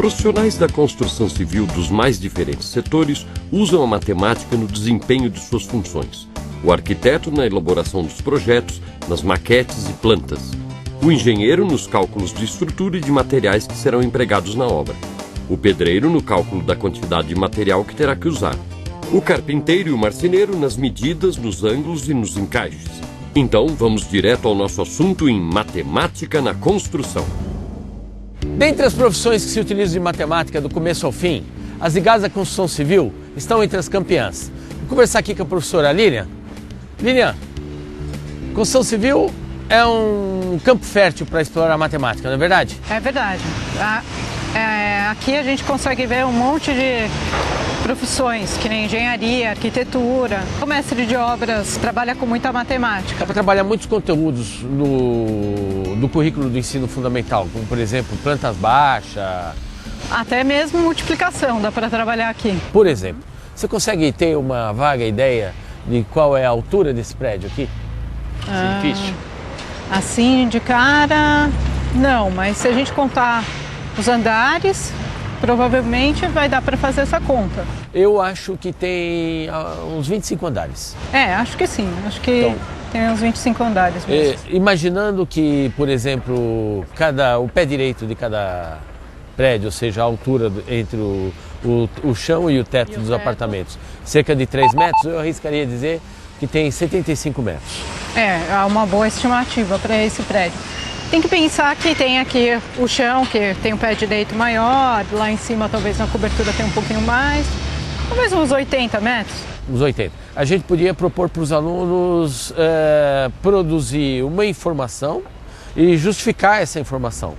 Profissionais da construção civil dos mais diferentes setores usam a matemática no desempenho de suas funções. O arquiteto na elaboração dos projetos, nas maquetes e plantas. O engenheiro nos cálculos de estrutura e de materiais que serão empregados na obra. O pedreiro no cálculo da quantidade de material que terá que usar. O carpinteiro e o marceneiro nas medidas, nos ângulos e nos encaixes. Então, vamos direto ao nosso assunto em matemática na construção. Dentre as profissões que se utilizam de matemática do começo ao fim, as ligadas à construção civil estão entre as campeãs. Vou conversar aqui com a professora Lilian. Lilian, construção civil é um campo fértil para explorar a matemática, não é verdade? É verdade. Aqui a gente consegue ver um monte de profissões, que nem engenharia, arquitetura. O mestre de obras trabalha com muita matemática. Dá para trabalhar muitos conteúdos no currículo do ensino fundamental, como por exemplo, plantas baixas. Até mesmo multiplicação dá para trabalhar aqui. Por exemplo, você consegue ter uma vaga ideia de qual é a altura desse prédio aqui? Esse edifício? Assim de cara, não, mas se a gente contar os andares, provavelmente vai dar para fazer essa conta. Eu acho que tem uns 25 andares. Acho que sim. Acho que então, tem uns 25 andares mesmo. Imaginando que, por exemplo, o pé direito de cada prédio, ou seja, a altura entre o chão e o teto dos apartamentos, cerca de 3 metros, eu arriscaria dizer que tem 75 metros. É uma boa estimativa para esse prédio. Tem que pensar que tem aqui o chão, que tem um pé direito maior, lá em cima talvez na cobertura tem um pouquinho mais, talvez uns 80 metros. Uns 80. A gente podia propor para os alunos produzir uma informação e justificar essa informação.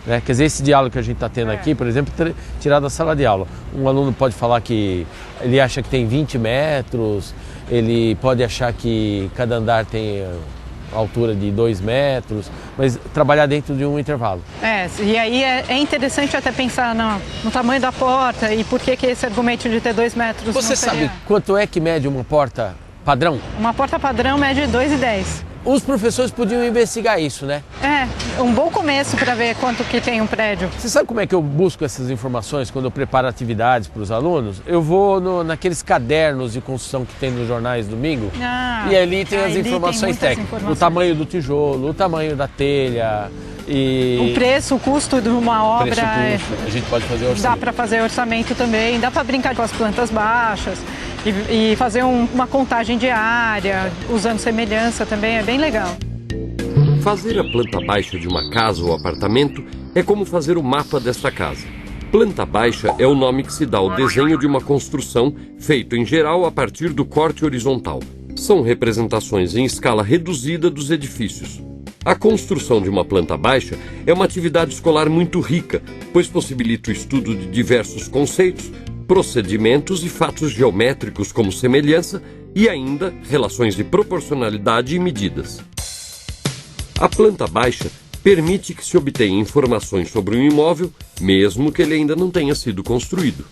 Né? Quer dizer, esse diálogo que a gente está tendo aqui, por exemplo, tirar da sala de aula. Um aluno pode falar que ele acha que tem 20 metros, ele pode achar que cada andar tem altura de 2 metros, mas trabalhar dentro de um intervalo. E aí é interessante até pensar no tamanho da porta e por que esse argumento de ter 2 metros. Você sabe quanto é que mede uma porta padrão? Uma porta padrão mede 2,10. Os professores podiam investigar isso, né? Um bom começo para ver quanto que tem um prédio. Você sabe como é que eu busco essas informações quando eu preparo atividades para os alunos? Eu vou naqueles cadernos de construção que tem nos jornais domingo e ali tem as informações técnicas. O tamanho do tijolo, o tamanho da telha e... O preço, o custo de uma obra. A gente pode fazer orçamento. Dá para fazer orçamento também, dá para brincar com as plantas baixas. E fazer uma contagem diária, usando semelhança também, é bem legal. Fazer a planta baixa de uma casa ou apartamento é como fazer o mapa desta casa. Planta baixa é o nome que se dá ao desenho de uma construção, feito em geral a partir do corte horizontal. São representações em escala reduzida dos edifícios. A construção de uma planta baixa é uma atividade escolar muito rica, pois possibilita o estudo de diversos conceitos, procedimentos e fatos geométricos como semelhança e ainda relações de proporcionalidade e medidas. A planta baixa permite que se obtenha informações sobre um imóvel, mesmo que ele ainda não tenha sido construído.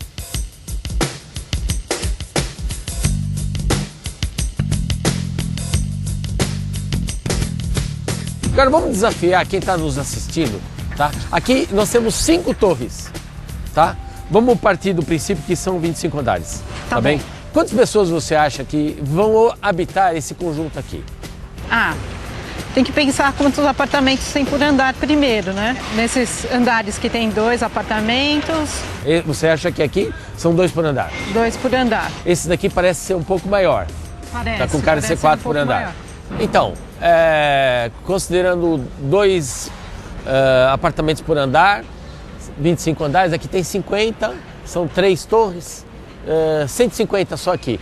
Agora vamos desafiar quem está nos assistindo, tá? Aqui nós temos 5 torres, tá? Vamos partir do princípio que são 25 andares, tá bem? Quantas pessoas você acha que vão habitar esse conjunto aqui? Tem que pensar quantos apartamentos tem por andar primeiro, né? Nesses andares que tem 2 apartamentos. Você acha que aqui são 2 por andar? 2 por andar. Esse daqui parece ser um pouco maior. Parece. Tá com cara de ser 4 por andar. Maior. Então, considerando 2 apartamentos por andar, 25 andares, aqui tem 50, são 3 torres, 150 só aqui.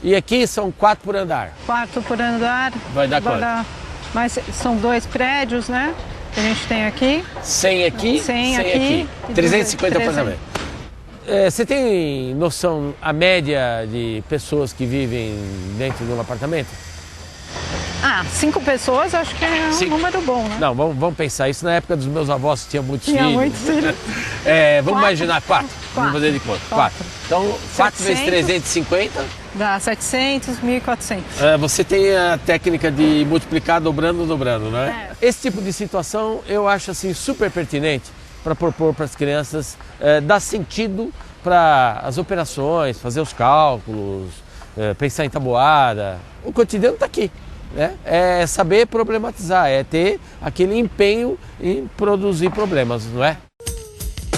E aqui são 4 por andar. 4 por andar. Vai dar quanto? Mas são 2 prédios, né? Que a gente tem aqui. 100 aqui, 100 aqui. 350 apartamentos. Você tem noção a média de pessoas que vivem dentro de um apartamento? 5 pessoas acho que é um número bom, né? Não, vamos pensar isso. Na época dos meus avós tinha muitos filhos. Tinha muitos filhos. Vamos imaginar 4. Vamos fazer de conta. 4. Então, 4 vezes 350... Dá 700, 1.400. Você tem a técnica de multiplicar dobrando, né? Esse tipo de situação eu acho assim super pertinente para propor para as crianças dar sentido para as operações, fazer os cálculos, pensar em tabuada. O cotidiano está aqui, né? É saber problematizar, é ter aquele empenho em produzir problemas, não é?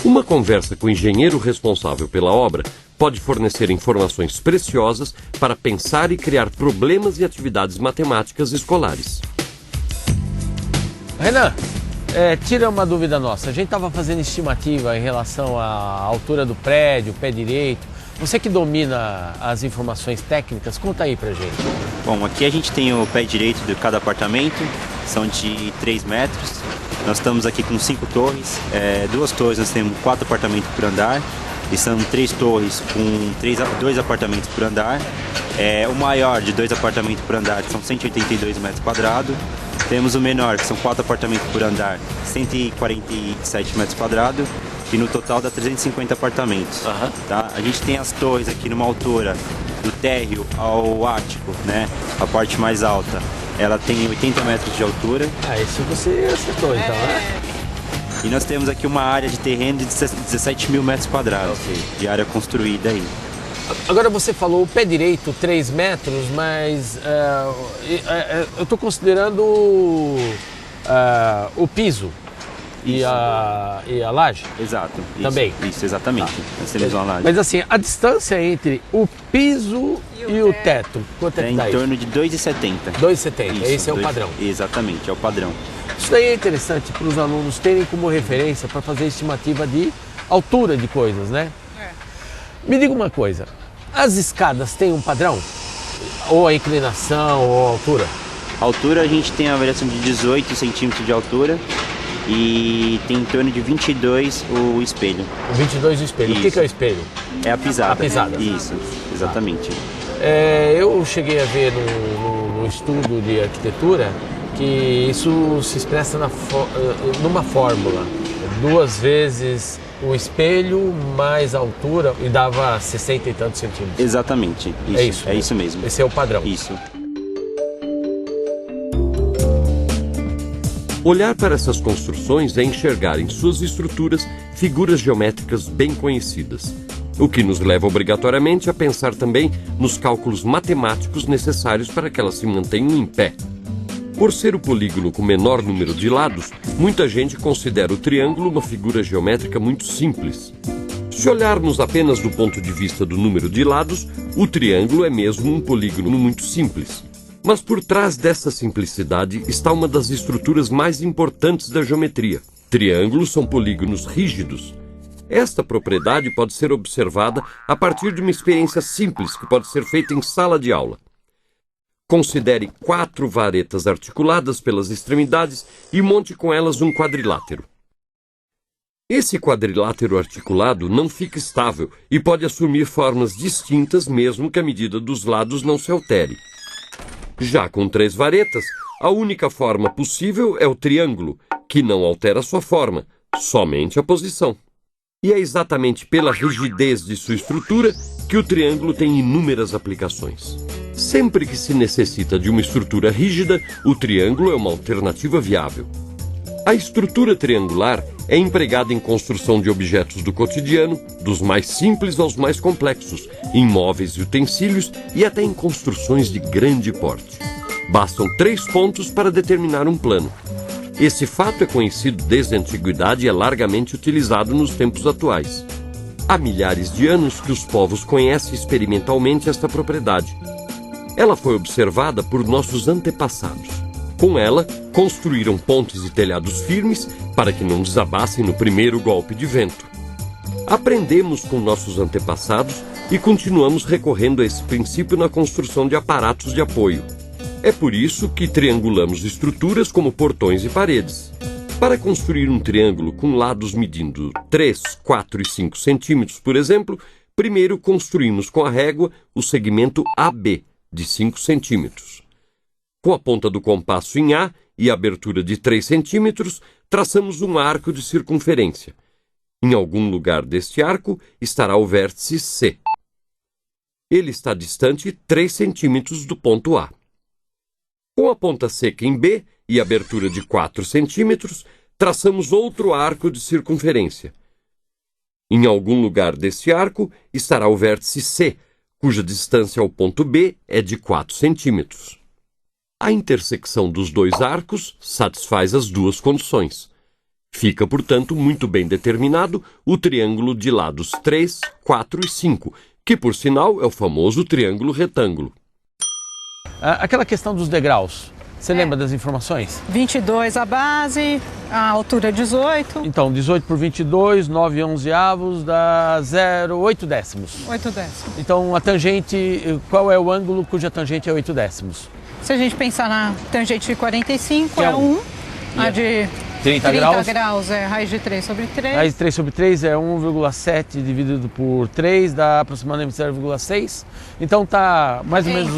Uma conversa com o engenheiro responsável pela obra pode fornecer informações preciosas para pensar e criar problemas e atividades matemáticas escolares. Renan, tira uma dúvida nossa. A gente estava fazendo estimativa em relação à altura do prédio, pé direito. Você que domina as informações técnicas, conta aí pra gente. Bom, aqui a gente tem o pé direito de cada apartamento, são de 3 metros. Nós estamos aqui com 5 torres, 2 torres nós temos 4 apartamentos por andar, e são 3 torres com 2 apartamentos por andar. O maior de 2 apartamentos por andar são 182 metros quadrados. Temos o menor, que são 4 apartamentos por andar, 147 metros quadrados. E no total dá 350 apartamentos. Tá? A gente tem as torres aqui numa altura do térreo ao ático, né? A parte mais alta, ela tem 80 metros de altura. Isso você acertou então, né? E nós temos aqui uma área de terreno de 17 mil metros quadrados de área construída aí. Agora você falou o pé direito 3 metros, mas eu estou considerando o piso. E a laje? Exato. Também? Isso, exatamente. Nós temos uma laje. Mas assim, a distância entre o piso e o teto, quanto é que dá em isso? torno de 2,70. 2,70, esse é o padrão. Exatamente, é o padrão. Isso daí é interessante para os alunos terem como referência para fazer estimativa de altura de coisas, né? Me diga uma coisa, as escadas têm um padrão? Ou a inclinação, ou a altura? A altura a gente tem a variação de 18 centímetros de altura. E tem em torno de 22 o espelho. 22 o espelho. Isso. O que é o espelho? É a pisada. A pisada. Isso, exatamente. Eu cheguei a ver no estudo de arquitetura que isso se expressa numa fórmula. 2 vezes o espelho mais a altura e dava 60 e tantos centímetros. Exatamente. Isso, é isso mesmo. Esse é o padrão. Isso. Olhar para essas construções é enxergar em suas estruturas figuras geométricas bem conhecidas, o que nos leva obrigatoriamente a pensar também nos cálculos matemáticos necessários para que elas se mantenham em pé. Por ser o polígono com menor número de lados, muita gente considera o triângulo uma figura geométrica muito simples. Se olharmos apenas do ponto de vista do número de lados, o triângulo é mesmo um polígono muito simples. Mas por trás dessa simplicidade está uma das estruturas mais importantes da geometria. Triângulos são polígonos rígidos. Esta propriedade pode ser observada a partir de uma experiência simples que pode ser feita em sala de aula. Considere 4 varetas articuladas pelas extremidades e monte com elas um quadrilátero. Esse quadrilátero articulado não fica estável e pode assumir formas distintas mesmo que a medida dos lados não se altere. Já com 3 varetas, a única forma possível é o triângulo, que não altera sua forma, somente a posição. E é exatamente pela rigidez de sua estrutura que o triângulo tem inúmeras aplicações. Sempre que se necessita de uma estrutura rígida, o triângulo é uma alternativa viável. A estrutura triangular é empregada em construção de objetos do cotidiano, dos mais simples aos mais complexos, em móveis e utensílios e até em construções de grande porte. Bastam 3 pontos para determinar um plano. Esse fato é conhecido desde a antiguidade e é largamente utilizado nos tempos atuais. Há milhares de anos que os povos conhecem experimentalmente esta propriedade. Ela foi observada por nossos antepassados. Com ela, construíram pontes e telhados firmes para que não desabassem no primeiro golpe de vento. Aprendemos com nossos antepassados e continuamos recorrendo a esse princípio na construção de aparatos de apoio. É por isso que triangulamos estruturas como portões e paredes. Para construir um triângulo com lados medindo 3, 4 e 5 centímetros, por exemplo, primeiro construímos com a régua o segmento AB, de 5 centímetros. Com a ponta do compasso em A e a abertura de 3 centímetros, traçamos um arco de circunferência. Em algum lugar deste arco estará o vértice C. Ele está distante 3 centímetros do ponto A. Com a ponta seca em B e abertura de 4 centímetros, traçamos outro arco de circunferência. Em algum lugar desse arco estará o vértice C, cuja distância ao ponto B é de 4 centímetros. A intersecção dos dois arcos satisfaz as duas condições. Fica, portanto, muito bem determinado o triângulo de lados 3, 4 e 5, que, por sinal, é o famoso triângulo retângulo. Aquela questão dos degraus, você lembra das informações? 22 a base, a altura 18. Então, 18 por 22, 9 11avos dá 0,8 décimos. 8 décimos. Então, a tangente, qual é o ângulo cuja tangente é 8 décimos? Se a gente pensar na tangente de 45, é 1. A de 30 graus é raiz de 3 sobre 3. Raiz de 3 sobre 3 é 1,7 dividido por 3, dá aproximadamente 0,6. Então está mais ou menos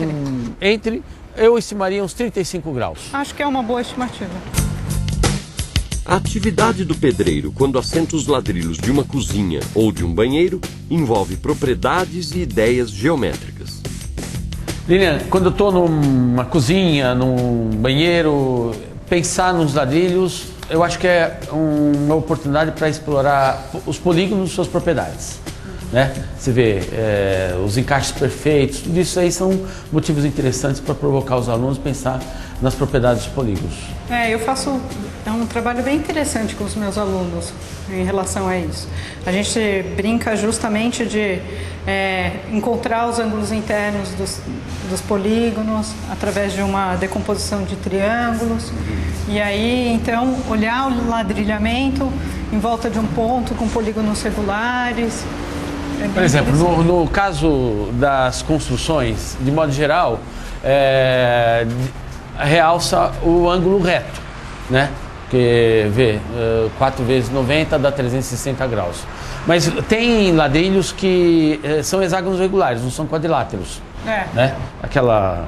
entre, eu estimaria uns 35 graus. Acho que é uma boa estimativa. A atividade do pedreiro, quando assenta os ladrilhos de uma cozinha ou de um banheiro, envolve propriedades e ideias geométricas. Lilian, quando eu estou numa cozinha, num banheiro, pensar nos ladrilhos, eu acho que é uma oportunidade para explorar os polígonos e suas propriedades. Né? Você vê os encaixes perfeitos, tudo isso aí são motivos interessantes para provocar os alunos a pensar nas propriedades dos polígonos. Eu faço um trabalho bem interessante com os meus alunos em relação a isso. A gente brinca justamente de encontrar os ângulos internos dos polígonos através de uma decomposição de triângulos e aí então olhar o ladrilhamento em volta de um ponto com polígonos regulares. Por exemplo, no caso das construções, de modo geral, realça o ângulo reto, né? Porque, vê, 4 vezes 90 dá 360 graus. Mas tem ladrilhos que são hexágonos regulares, não são quadriláteros. Né? Aquela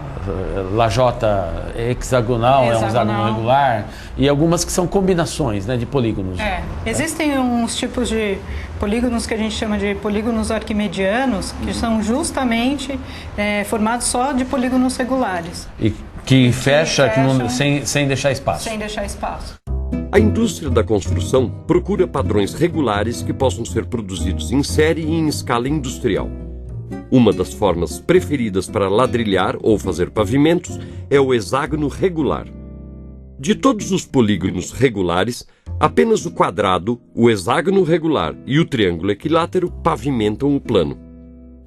lajota hexagonal é um hexágono regular e algumas que são combinações, né, de polígonos. Existem uns tipos de polígonos que a gente chama de polígonos arquimedianos, que são justamente formados só de polígonos regulares. E que fecha sem deixar espaço. Sem deixar espaço. A indústria da construção procura padrões regulares que possam ser produzidos em série e em escala industrial. Uma das formas preferidas para ladrilhar ou fazer pavimentos é o hexágono regular. De todos os polígonos regulares, apenas o quadrado, o hexágono regular e o triângulo equilátero pavimentam o plano.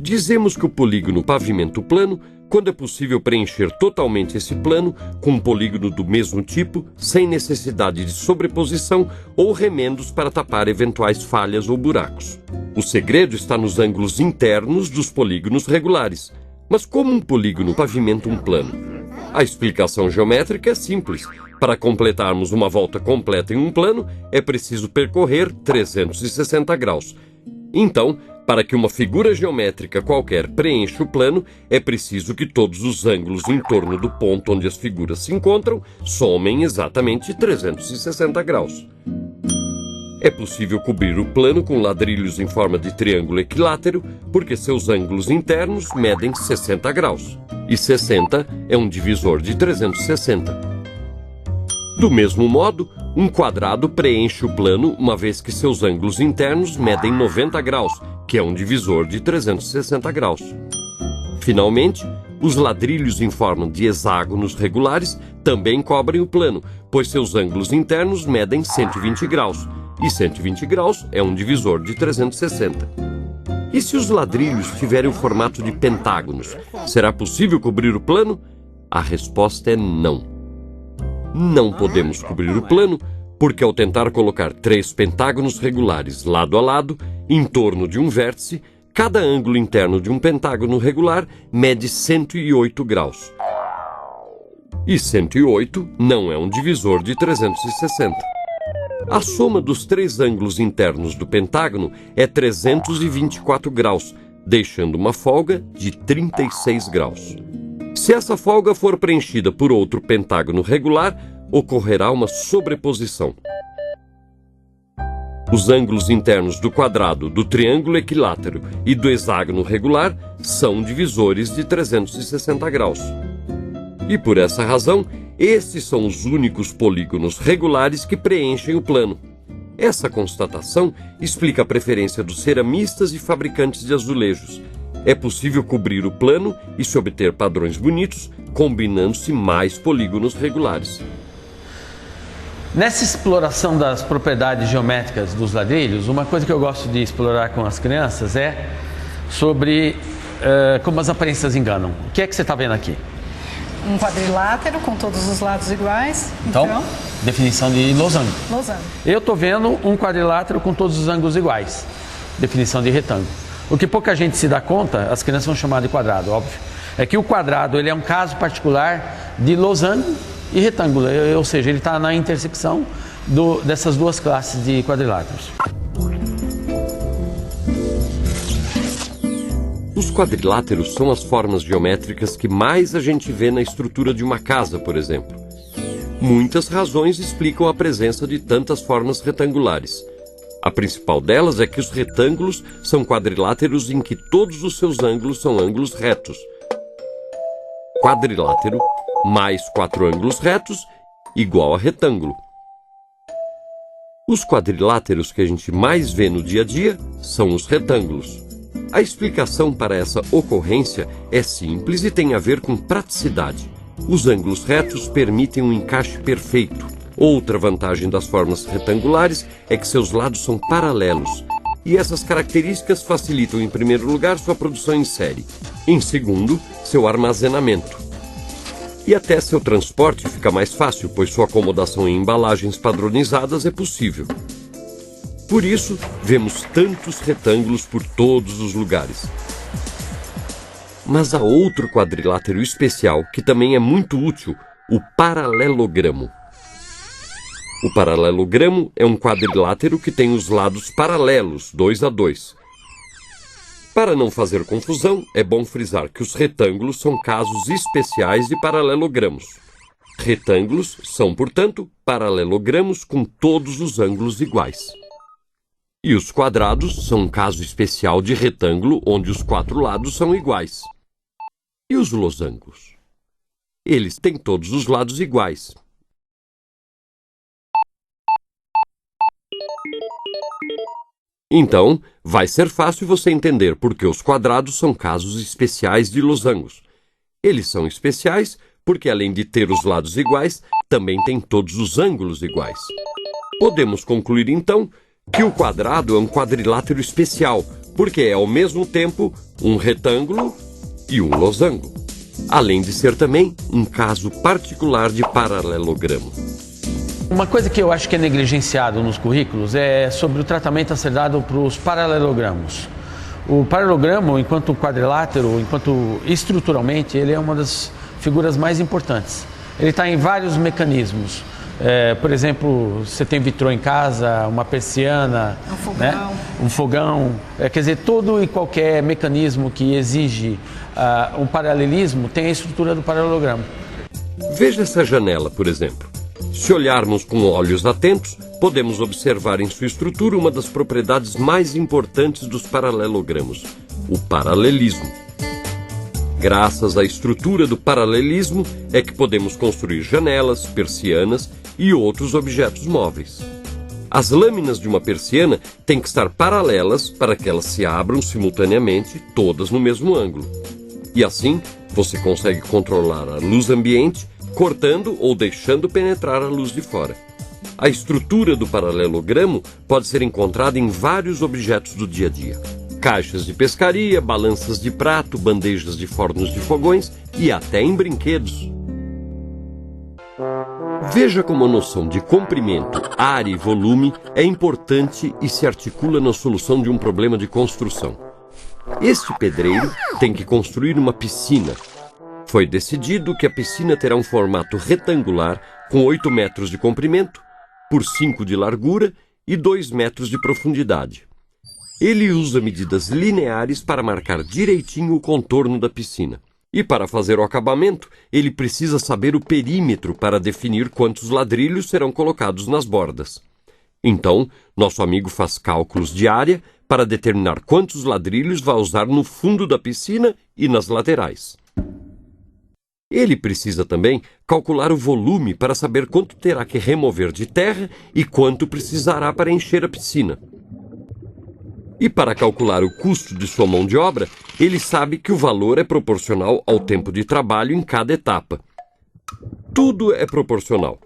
Dizemos que o polígono pavimenta o plano quando é possível preencher totalmente esse plano com um polígono do mesmo tipo, sem necessidade de sobreposição ou remendos para tapar eventuais falhas ou buracos. O segredo está nos ângulos internos dos polígonos regulares. Mas como um polígono pavimenta um plano? A explicação geométrica é simples. Para completarmos uma volta completa em um plano, é preciso percorrer 360 graus. Então, para que uma figura geométrica qualquer preencha o plano, é preciso que todos os ângulos em torno do ponto onde as figuras se encontram somem exatamente 360 graus. É possível cobrir o plano com ladrilhos em forma de triângulo equilátero, porque seus ângulos internos medem 60 graus. E 60 é um divisor de 360. Do mesmo modo, um quadrado preenche o plano uma vez que seus ângulos internos medem 90 graus, que é um divisor de 360 graus. Finalmente, os ladrilhos em forma de hexágonos regulares também cobrem o plano, pois seus ângulos internos medem 120 graus, e 120 graus é um divisor de 360. E se os ladrilhos tiverem o formato de pentágonos, será possível cobrir o plano? A resposta é não. Não podemos cobrir o plano, porque ao tentar colocar 3 pentágonos regulares lado a lado, em torno de um vértice, cada ângulo interno de um pentágono regular mede 108 graus. E 108 não é um divisor de 360. A soma dos 3 ângulos internos do pentágono é 324 graus, deixando uma folga de 36 graus. Se essa folga for preenchida por outro pentágono regular, ocorrerá uma sobreposição. Os ângulos internos do quadrado, do triângulo equilátero e do hexágono regular são divisores de 360 graus. E por essa razão, Esses são os únicos polígonos regulares que preenchem o plano. Essa constatação explica a preferência dos ceramistas e fabricantes de azulejos. É possível cobrir o plano e se obter padrões bonitos, combinando-se mais polígonos regulares. Nessa exploração das propriedades geométricas dos ladrilhos, uma coisa que eu gosto de explorar com as crianças é sobre como as aparências enganam. O que é que você está vendo aqui? Um quadrilátero com todos os lados iguais. Então, definição de losango. Losango. Eu estou vendo um quadrilátero com todos os ângulos iguais. Definição de retângulo. O que pouca gente se dá conta, as crianças vão chamar de quadrado, óbvio, é que o quadrado ele é um caso particular de losango e retângulo, ou seja, ele está na intersecção dessas duas classes de quadriláteros. Os quadriláteros são as formas geométricas que mais a gente vê na estrutura de uma casa, por exemplo. Muitas razões explicam a presença de tantas formas retangulares. A principal delas é que os retângulos são quadriláteros em que todos os seus ângulos são ângulos retos. Quadrilátero mais 4 ângulos retos igual a retângulo. Os quadriláteros que a gente mais vê no dia a dia são os retângulos. A explicação para essa ocorrência é simples e tem a ver com praticidade. Os ângulos retos permitem um encaixe perfeito. Outra vantagem das formas retangulares é que seus lados são paralelos. E essas características facilitam, em primeiro lugar, sua produção em série. Em segundo, seu armazenamento. E até seu transporte fica mais fácil, pois sua acomodação em embalagens padronizadas é possível. Por isso, vemos tantos retângulos por todos os lugares. Mas há outro quadrilátero especial que também é muito útil, o paralelogramo. O paralelogramo é um quadrilátero que tem os lados paralelos, 2 a 2. Para não fazer confusão, é bom frisar que os retângulos são casos especiais de paralelogramos. Retângulos são, portanto, paralelogramos com todos os ângulos iguais. E os quadrados são um caso especial de retângulo onde os 4 lados são iguais. E os losangos? Eles têm todos os lados iguais. Então, vai ser fácil você entender por que os quadrados são casos especiais de losangos. Eles são especiais porque, além de ter os lados iguais, também têm todos os ângulos iguais. Podemos concluir, então, que o quadrado é um quadrilátero especial, porque é ao mesmo tempo um retângulo e um losango, além de ser também um caso particular de paralelogramo. Uma coisa que eu acho que é negligenciado nos currículos é sobre o tratamento a ser dado para os paralelogramos. O paralelogramo, enquanto quadrilátero, enquanto estruturalmente, ele é uma das figuras mais importantes. Ele está em vários mecanismos. Por exemplo, você tem vitrô em casa, uma persiana, um fogão. Quer dizer, todo e qualquer mecanismo que exige um paralelismo tem a estrutura do paralelogramo. Veja essa janela, por exemplo. Se olharmos com olhos atentos, podemos observar em sua estrutura uma das propriedades mais importantes dos paralelogramos, o paralelismo. Graças à estrutura do paralelismo é que podemos construir janelas, persianas e outros objetos móveis. As lâminas de uma persiana têm que estar paralelas para que elas se abram simultaneamente, todas no mesmo ângulo. E assim, você consegue controlar a luz ambiente, cortando ou deixando penetrar a luz de fora. A estrutura do paralelogramo pode ser encontrada em vários objetos do dia a dia. Caixas de pescaria, balanças de prato, bandejas de fornos de fogões e até em brinquedos. Veja como a noção de comprimento, área e volume é importante e se articula na solução de um problema de construção. Este pedreiro tem que construir uma piscina. Foi decidido que a piscina terá um formato retangular com 8 metros de comprimento, por 5 de largura e 2 metros de profundidade. Ele usa medidas lineares para marcar direitinho o contorno da piscina. E para fazer o acabamento, ele precisa saber o perímetro para definir quantos ladrilhos serão colocados nas bordas. Então, nosso amigo faz cálculos de área para determinar quantos ladrilhos vai usar no fundo da piscina e nas laterais. Ele precisa também calcular o volume para saber quanto terá que remover de terra e quanto precisará para encher a piscina. E para calcular o custo de sua mão de obra, ele sabe que o valor é proporcional ao tempo de trabalho em cada etapa. Tudo é proporcional.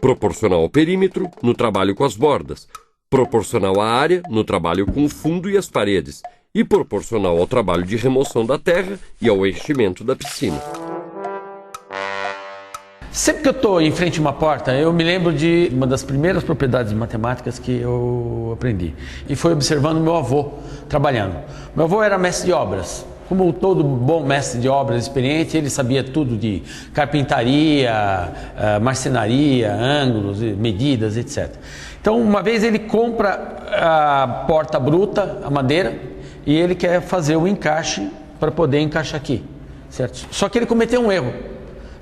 Proporcional ao perímetro, no trabalho com as bordas. Proporcional à área, no trabalho com o fundo e as paredes. E proporcional ao trabalho de remoção da terra e ao enchimento da piscina. Sempre que eu estou em frente a uma porta, eu me lembro de uma das primeiras propriedades matemáticas que eu aprendi. E foi observando meu avô trabalhando. Meu avô era mestre de obras. Como todo bom mestre de obras experiente, ele sabia tudo de carpintaria, marcenaria, ângulos, medidas, etc. Então, uma vez ele compra a porta bruta, a madeira, e ele quer fazer o encaixe para poder encaixar aqui, certo? Só que ele cometeu um erro.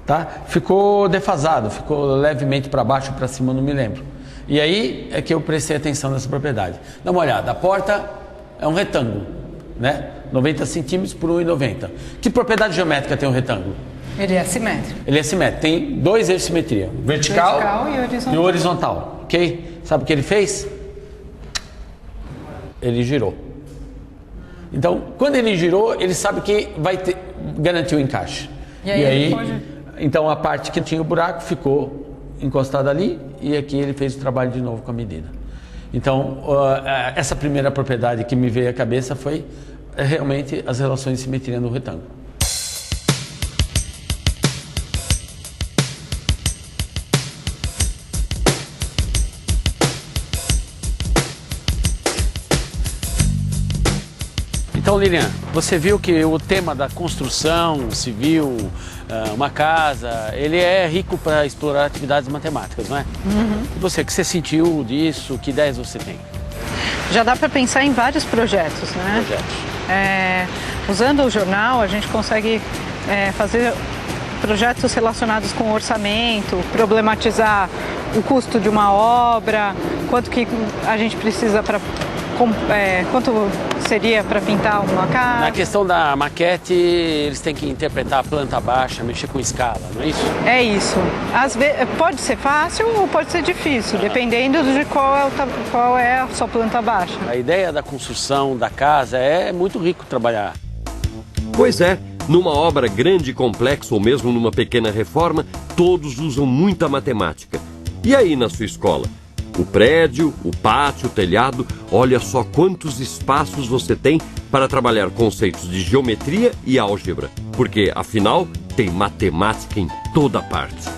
Tá? Ficou defasado, ficou levemente para baixo ou para cima, não me lembro. E aí é que eu prestei atenção nessa propriedade. Dá uma olhada, a porta é um retângulo, né? 90 centímetros por 1,90. Que propriedade geométrica tem um retângulo? Ele é simétrico. Ele é simétrico, tem dois eixos de simetria, vertical e horizontal. Ok? Sabe o que ele fez? Ele girou. Então, quando ele girou, ele sabe que vai garantir o encaixe. E aí então a parte que tinha o buraco ficou encostada ali e aqui ele fez o trabalho de novo com a medida. Então essa primeira propriedade que me veio à cabeça foi realmente as relações de simetria no retângulo. Então, Lilian, você viu que o tema da construção civil, uma casa, ele é rico para explorar atividades matemáticas, não é? Uhum. E você, o que você sentiu disso? Que ideias você tem? Já dá para pensar em vários projetos, né? Usando o jornal, a gente consegue fazer projetos relacionados com orçamento, problematizar o custo de uma obra, quanto que a gente precisa para... quanto seria para pintar uma casa? Na questão da maquete, eles têm que interpretar a planta baixa, mexer com escala, não é isso? É isso. Às vezes, pode ser fácil ou pode ser difícil, dependendo de qual é a sua planta baixa. A ideia da construção da casa é muito rico trabalhar. Pois é, numa obra grande e complexa ou mesmo numa pequena reforma, todos usam muita matemática. E aí na sua escola? O prédio, o pátio, o telhado, olha só quantos espaços você tem para trabalhar conceitos de geometria e álgebra, porque, afinal, tem matemática em toda parte.